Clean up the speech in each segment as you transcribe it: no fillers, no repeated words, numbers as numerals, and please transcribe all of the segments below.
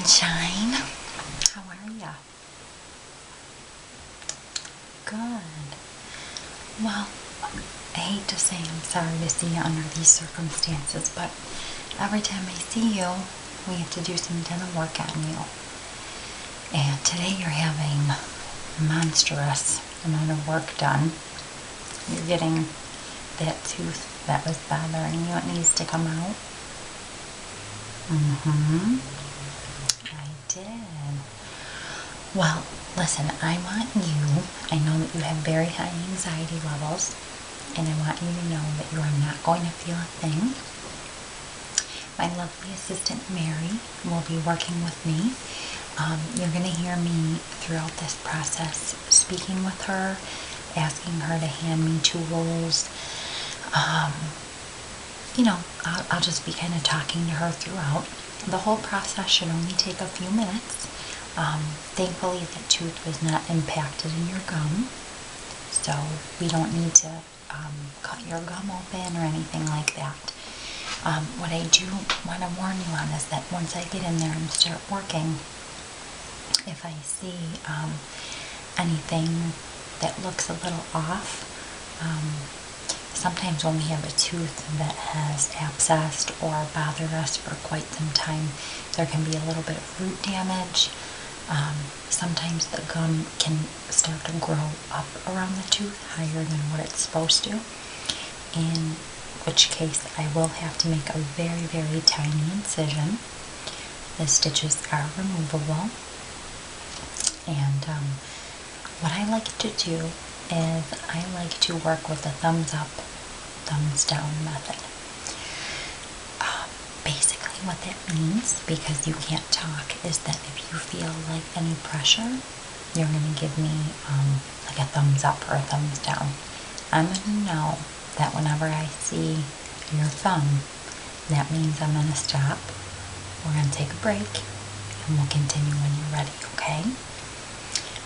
sunshine. How are ya? Good. Well, I hate to say I'm sorry to see you under these circumstances, but every time I see you, we have to do some dental work on you. And today you're having a monstrous amount of work done. You're getting that tooth that was bothering you. It needs to come out. I did. Well, listen, I want you, I know that you have very high anxiety levels, and I want you to know that you are not going to feel a thing. My lovely assistant Mary will be working with me. You're going to hear me throughout this process speaking with her, asking her to hand me tools. I'll just be kind of talking to her throughout. The whole process should only take a few minutes. Thankfully, that tooth was not impacted in your gum, so we don't need to cut your gum open or anything like that. What I do want to warn you on is that once I get in there and start working, if I see anything that looks a little off, sometimes when we have a tooth that has abscessed or bothered us for quite some time, there can be a little bit of root damage. Sometimes the gum can start to grow up around the tooth higher than what it's supposed to, in which case I will have to make a very, very tiny incision. The stitches are removable, and what I like to do is I like to work with the thumbs up, thumbs down method. Basically what that means, because you can't talk, is that if you feel like any pressure, you're going to give me like a thumbs up or a thumbs down. I'm going to know that whenever I see your thumb, that means I'm going to stop. We're going to take a break, and we'll continue when you're ready, okay?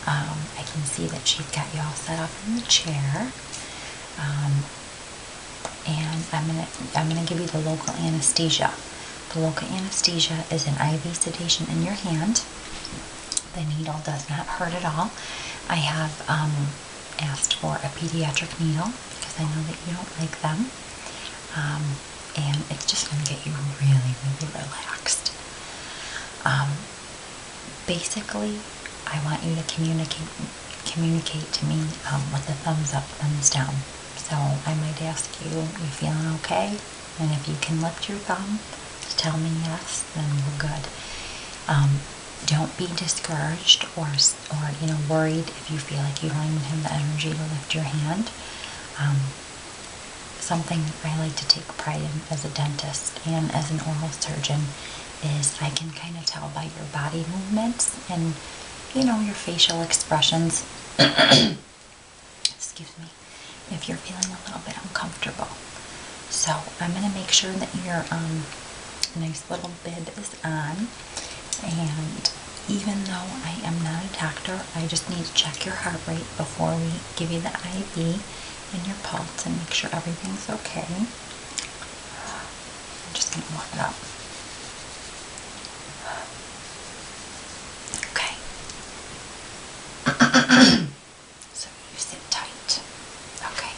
I can see that she's got you all set up in the chair, and I'm gonna give you the local anesthesia. The local anesthesia is an IV sedation in your hand. The needle does not hurt at all. I have asked for a pediatric needle because I know that you don't like them, and it's just gonna get you really, really relaxed. Basically, I want you to communicate to me with the thumbs up, thumbs down. So I might ask you, you feeling okay? And if you can lift your thumb to tell me yes, then we're good. Don't be discouraged or worried if you feel like you don't even have the energy to lift your hand. Something I like to take pride in as a dentist and as an oral surgeon is I can kind of tell by your body movements and your facial expressions, excuse me, if you're feeling a little bit uncomfortable. So I'm going to make sure that your nice little bib is on, and even though I am not a doctor, I just need to check your heart rate before we give you the IV and your pulse and make sure everything's okay. I'm just going to warm it up. So you sit tight. Okay.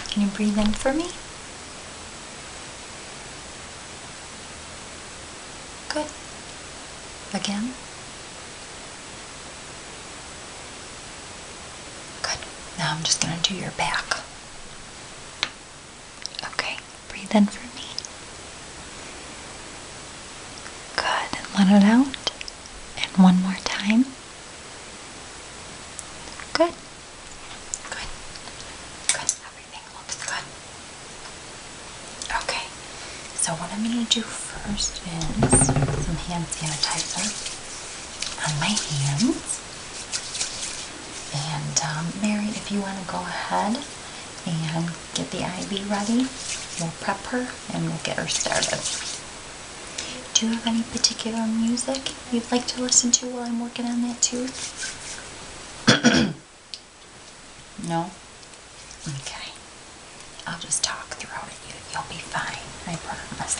Can you breathe in for me? Good. Again. Good. Now I'm just going to do your back. Okay. Breathe in for me. Good. And let it out. And one more time. Good. Good. Good. Everything looks good. Okay. So what I'm going to do first is some hand sanitizer on my hands. And Mary, if you want to go ahead and get the IV ready, we'll prep her and we'll get her started. Do you have any particular music you'd like to listen to while I'm working on that tooth? No? Okay. I'll just talk throughout it. You'll be fine. I promise.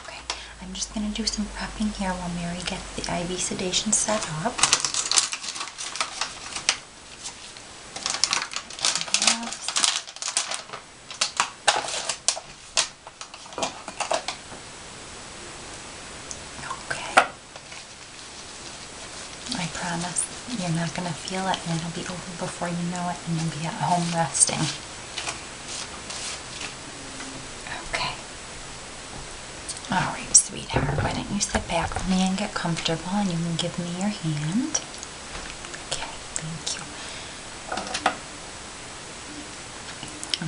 Okay. I'm I'm just going to do some prepping here while Mary gets the IV sedation set up. Okay. I promise you're not going to feel it, and it'll be over before you know it, and you'll be at home resting. Okay. Alright, sweetheart, why don't you sit back with me and get comfortable, and you can give me your hand. Okay, thank you.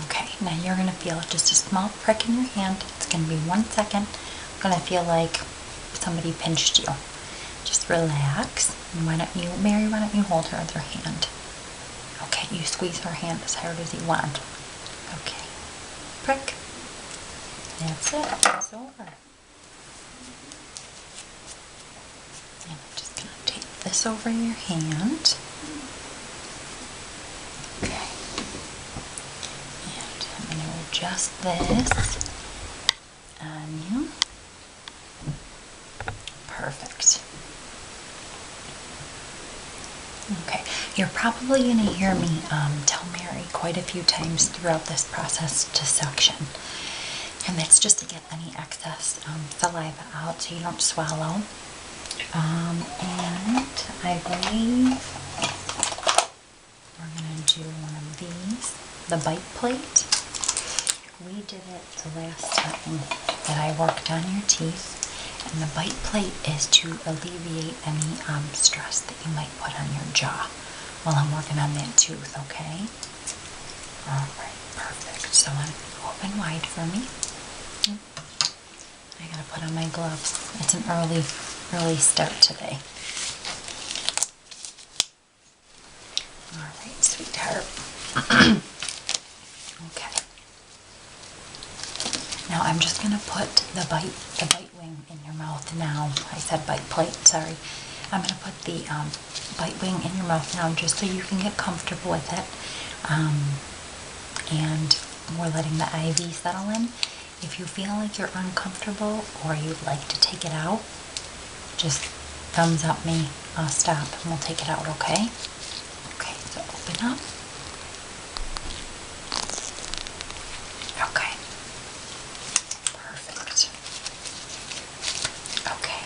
Okay, now you're going to feel just a small prick in your hand. It's going to be 1 second. It's going to feel like somebody pinched you. Just relax. And Mary, why don't you hold her other hand? Okay, you squeeze her hand as hard as you want. Okay, prick. That's it. It's over. And I'm just going to tape this over your hand. Okay. And I'm going to adjust this on you. Perfect. Okay, you're probably going to hear me tell Mary quite a few times throughout this process to suction. And that's just to get any excess saliva out so you don't swallow. And I believe we're going to do one of these, the bite plate. We did it the last time that I worked on your teeth. And the bite plate is to alleviate any stress that you might put on your jaw while I'm working on that tooth, okay? Alright, perfect. So open wide for me. I gotta put on my gloves. It's an early start today. Alright, sweetheart. Okay. Now I'm just gonna put the bite wing in your mouth now. I said bite plate, sorry. I'm gonna put the bite wing in your mouth now just so you can get comfortable with it. And we're letting the IV settle in. If you feel like you're uncomfortable or you'd like to take it out, just thumbs up me. I'll stop and we'll take it out, okay? Okay, so open up. Okay. Perfect. Okay.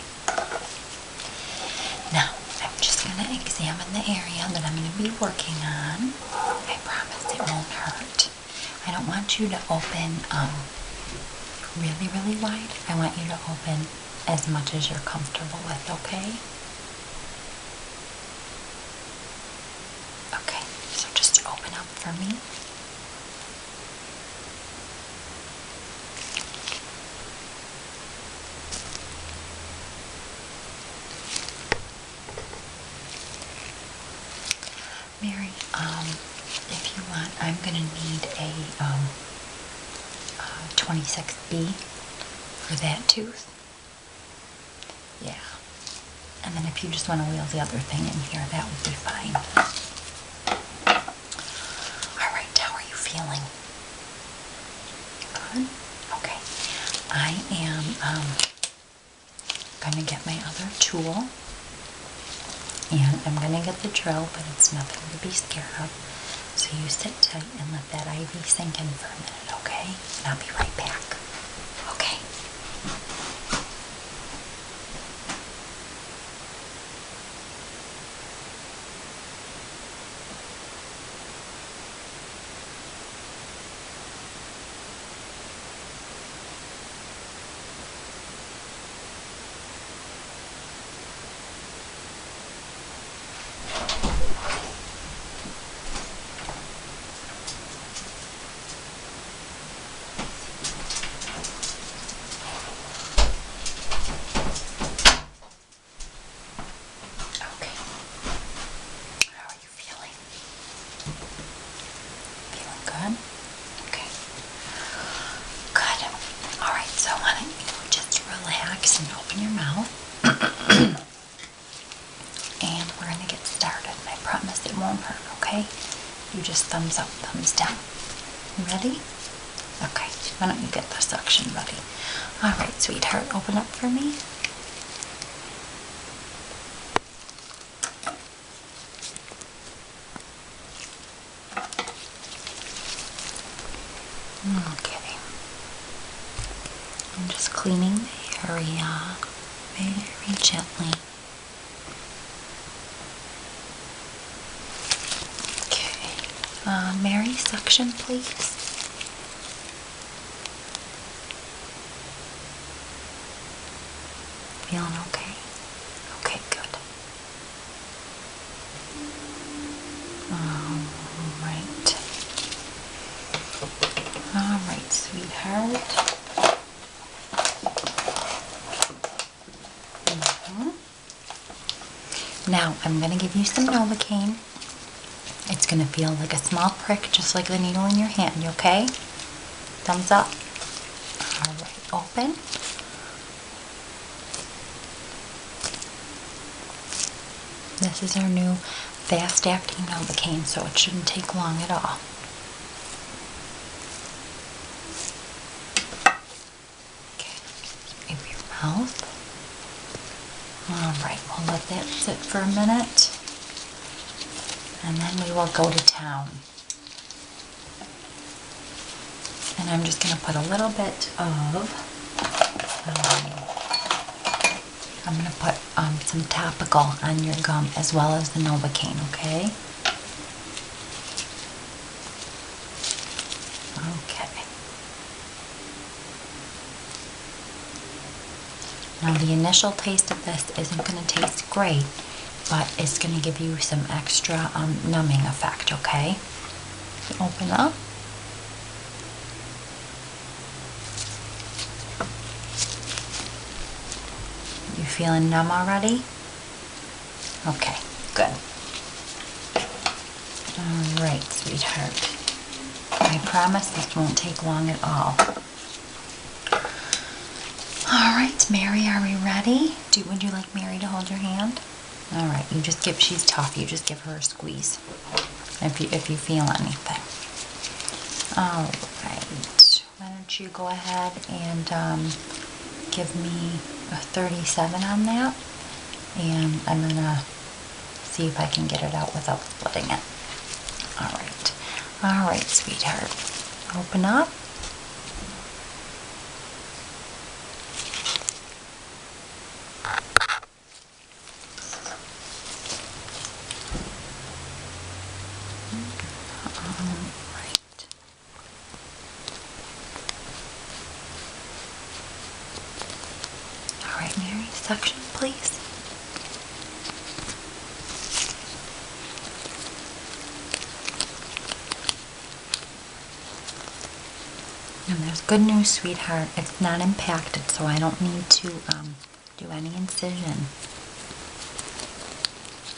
Now, I'm just going to examine the area that I'm going to be working on. I promise it won't hurt. I don't want you to open really, really wide. I want you to open as much as you're comfortable with, okay? Okay, so just open up for me. Mary, if you want, I'm going to need a 26B for that tooth. Yeah. And then if you just want to wheel the other thing in here, that would be fine. Alright, how are you feeling? Good? Okay. I am going to get my other tool. And I'm going to get the drill, but it's nothing to be scared of. So you sit tight and let that IV sink in for a minute, okay? And I'll be right back. Okay. And open your mouth. And we're going to get started. And I promise it won't hurt, okay? You just thumbs up, thumbs down. You ready? Okay. Why don't you get the suction ready? Alright, sweetheart, open up for me. Okay. I'm just cleaning the area very gently. Okay. Mary, suction, please. Feeling okay? Okay, good. Alright. Alright, sweetheart. Now, I'm going to give you some Novocaine. It's going to feel like a small prick, just like the needle in your hand, okay? Thumbs up. Alright, open. This is our new fast-acting Novocaine, so it shouldn't take long at all. Okay, wipe your mouth. Alright, we'll let that sit for a minute, and then we will go to town. And I'm just going to put a little bit of, I'm going to put some topical on your gum as well as the Novocaine, okay? Okay. Now the initial taste of this isn't going to taste great, but it's going to give you some extra numbing effect, okay? Open up. You feeling numb already? Okay, good. Alright, sweetheart. I promise this won't take long at all. Alright, Mary, are we ready? Would you like Mary to hold your hand? Alright, she's tough, you just give her a squeeze if you feel anything. Alright, why don't you go ahead and give me a 37 on that, and I'm going to see if I can get it out without splitting it. Alright, sweetheart. Open up. Alright, Mary, suction, please. And there's good news, sweetheart. It's not impacted, so I don't need to do any incision.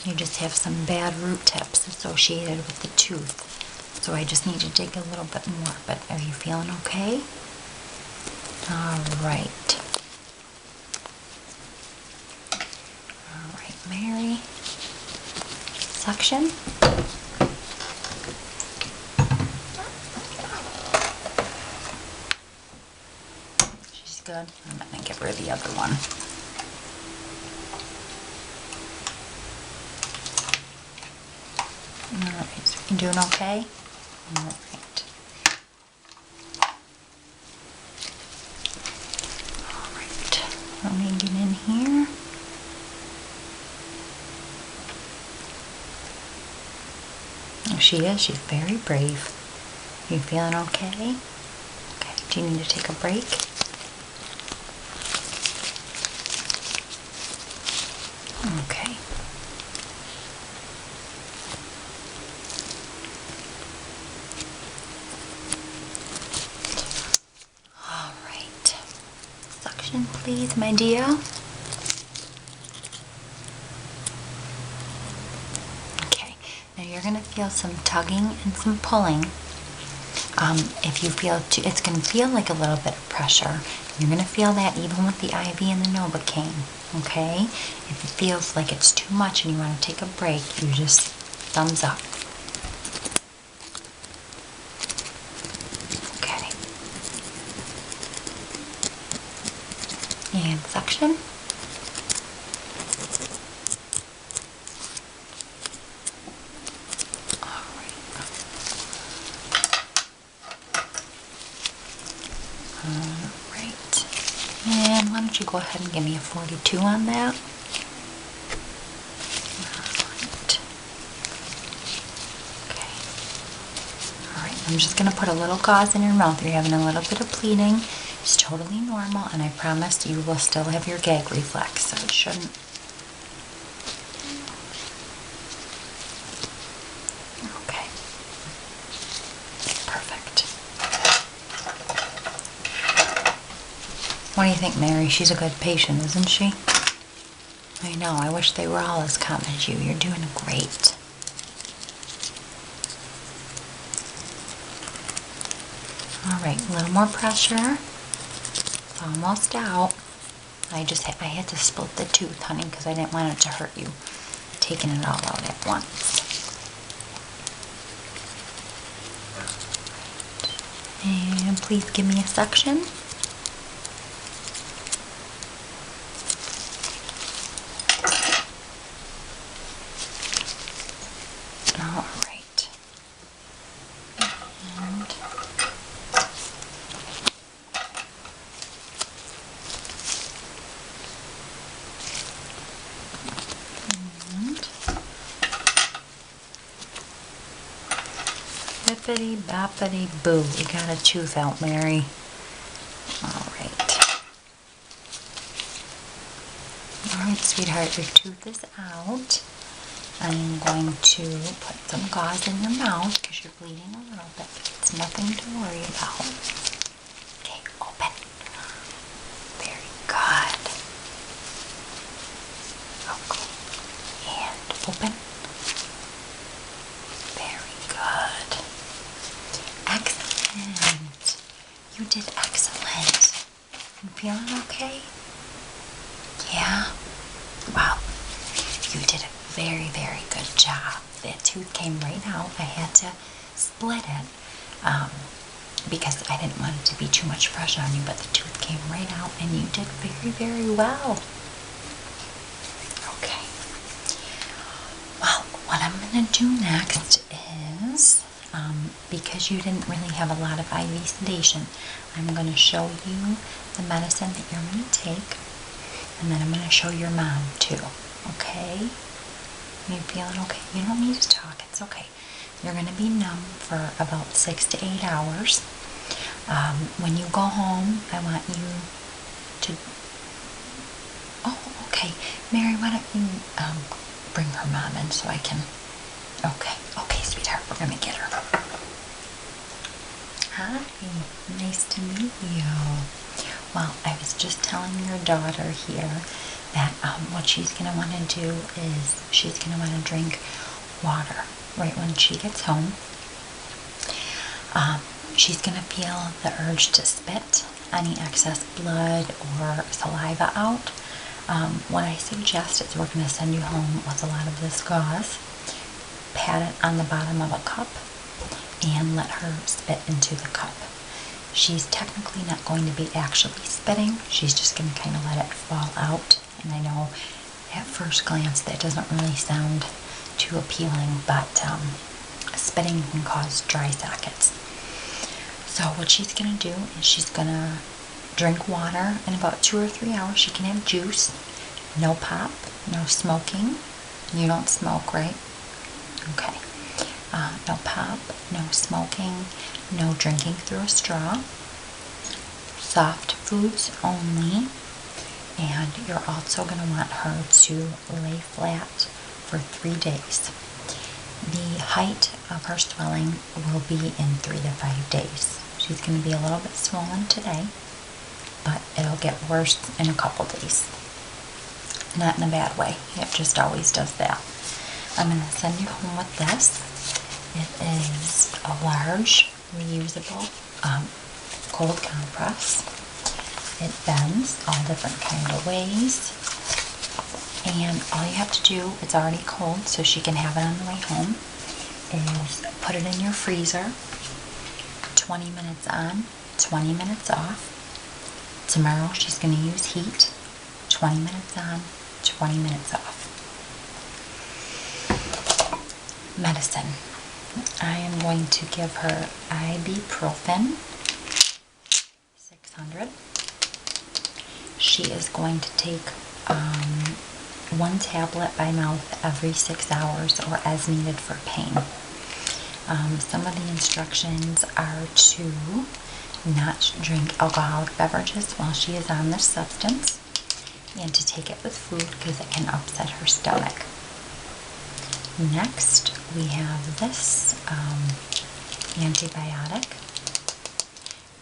You just have some bad root tips associated with the tooth. So I just need to dig a little bit more, but are you feeling okay? Alright. Alright, Mary. Suction. She's good. I'm going to give her the other one. Alright, so you doing okay? Alright. Alright. Let me get in here. Oh, she is. She's very brave. You feeling okay? Okay. Do you need to take a break? Okay. Alright. Suction, please, my dear. Okay. Now you're going to feel some tugging and some pulling. If you feel it's going to feel like a little bit of pressure. You're going to feel that even with the IV and the Novocaine. Okay? If it feels like it's too much and you want to take a break, you just thumbs up. Okay. And suction. Alright. And why don't you go ahead and give me a 42 on that? Alright. Okay. Alright, I'm just going to put a little gauze in your mouth. You're having a little bit of bleeding. It's totally normal, and I promise you will still have your gag reflex, so it shouldn't. Okay. Perfect. What do you think, Mary? She's a good patient, isn't she? I know. I wish they were all as calm as you. You're doing great. Alright, a little more pressure. It's almost out. I had to split the tooth, honey, because I didn't want it to hurt you. Taking it all out at once. And please give me a suction. Alright. Bippity boppity boo. You got a tooth out, Mary. Alright. Alright, sweetheart, your tooth is out. I'm going to put some gauze in your mouth because you're bleeding a little bit. It's nothing to worry about. Okay, open. Very good. Okay. And open. Very good. Excellent. You did excellent. You feeling okay? Yeah? Wow. You did a very, very good job. That tooth came right out. I had to split it because I didn't want it to be too much pressure on you, but the tooth came right out and you did very, very well. Okay. Well, what I'm going to do next is, because you didn't really have a lot of IV sedation, I'm going to show you the medicine that you're going to take, and then I'm going to show your mom too. Okay? You feeling okay? You don't need to talk. It's okay. You're going to be numb for about 6 to 8 hours. When you go home, I want you to... Oh, okay. Mary, why don't you bring her mom in so I can... Okay. Okay, sweetheart. We're going to get her. Hi. Nice to meet you. Well, I was just telling your daughter here that what she's going to want to do is she's going to want to drink water right when she gets home. She's going to feel the urge to spit any excess blood or saliva out. What I suggest is we're going to send you home with a lot of this gauze, pat it on the bottom of a cup, and let her spit into the cup. She's technically not going to be actually spitting. She's just going to kind of let it fall out. And I know at first glance that doesn't really sound too appealing, but spitting can cause dry sockets. So what she's going to do is she's going to drink water. In about 2 or 3 hours she can have juice. No pop, no smoking. You don't smoke, right? Okay. No pop, no smoking, no drinking through a straw. Soft foods only. And you're also going to want her to lay flat for 3 days. The height of her swelling will be in 3 to 5 days. She's going to be a little bit swollen today, but it'll get worse in a couple days. Not in a bad way. It just always does that. I'm going to send you home with this. It is a large, reusable cold compress. It bends all different kind of ways, and all you have to do, it's already cold so she can have it on the way home, is put it in your freezer, 20 minutes on, 20 minutes off, Tomorrow she's going to use heat, 20 minutes on, 20 minutes off. Medicine. I am going to give her ibuprofen, 600. She is going to take 1 tablet by mouth every 6 hours or as needed for pain. Some of the instructions are to not drink alcoholic beverages while she is on this substance, and to take it with food because it can upset her stomach. Next, we have this antibiotic.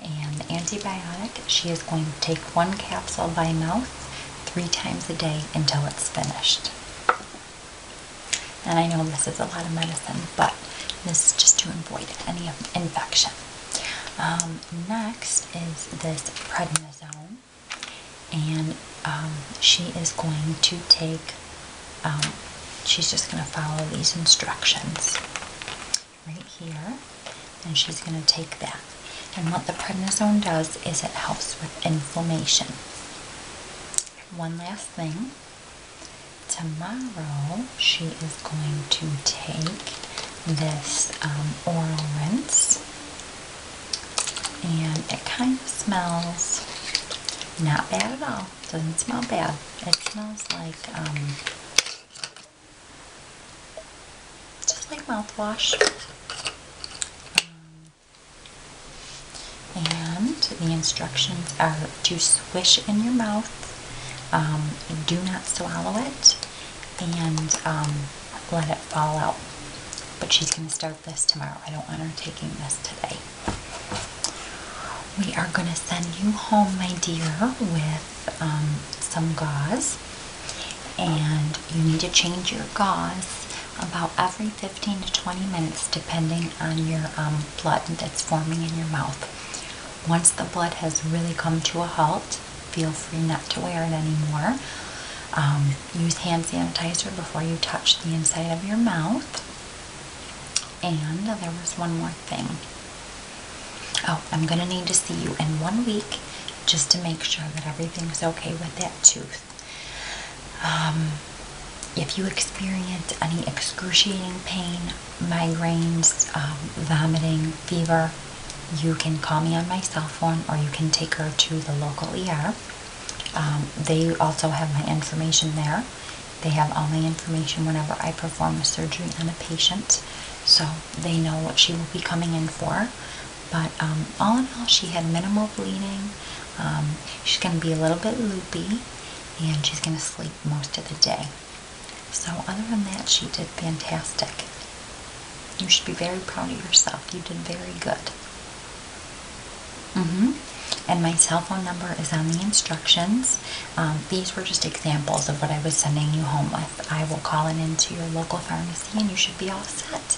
And the antibiotic, she is going to take 1 capsule by mouth 3 times a day until it's finished. And I know this is a lot of medicine, but this is just to avoid any infection. Next is this prednisone, and she is going to take, she's just going to follow these instructions right here, and she's going to take that. And what the prednisone does is it helps with inflammation. One last thing, tomorrow she is going to take this oral rinse, and it kind of smells not bad at all. Doesn't smell bad. It smells like just like mouthwash. And the instructions are to swish in your mouth, do not swallow it, and let it fall out. But she's going to start this tomorrow. I don't want her taking this today. We are going to send you home, my dear, with some gauze, and you need to change your gauze about every 15 to 20 minutes depending on your blood that's forming in your mouth. Once the blood has really come to a halt, feel free not to wear it anymore. Use hand sanitizer before you touch the inside of your mouth. And there was one more thing. Oh, I'm going to need to see you in 1 week just to make sure that everything's okay with that tooth. If you experience any excruciating pain, migraines, vomiting, fever, you can call me on my cell phone, or you can take her to the local ER. They also have my information there. They have all my information whenever I perform a surgery on a patient, so they know what she will be coming in for. But all in all, she had minimal bleeding. She's going to be a little bit loopy, and she's going to sleep most of the day. So other than that, she did fantastic. You should be very proud of yourself. You did very good. And my cell phone number is on the instructions. These were just examples of what I was sending you home with. I will call it into your local pharmacy and you should be all set.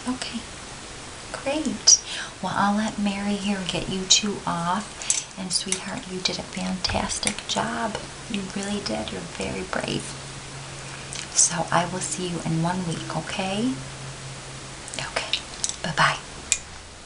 Okay, great. Well, I'll let Mary here get you two off. And sweetheart, you did a fantastic job. You really did. You're very brave. So I will see you in 1 week, okay? Okay, bye-bye.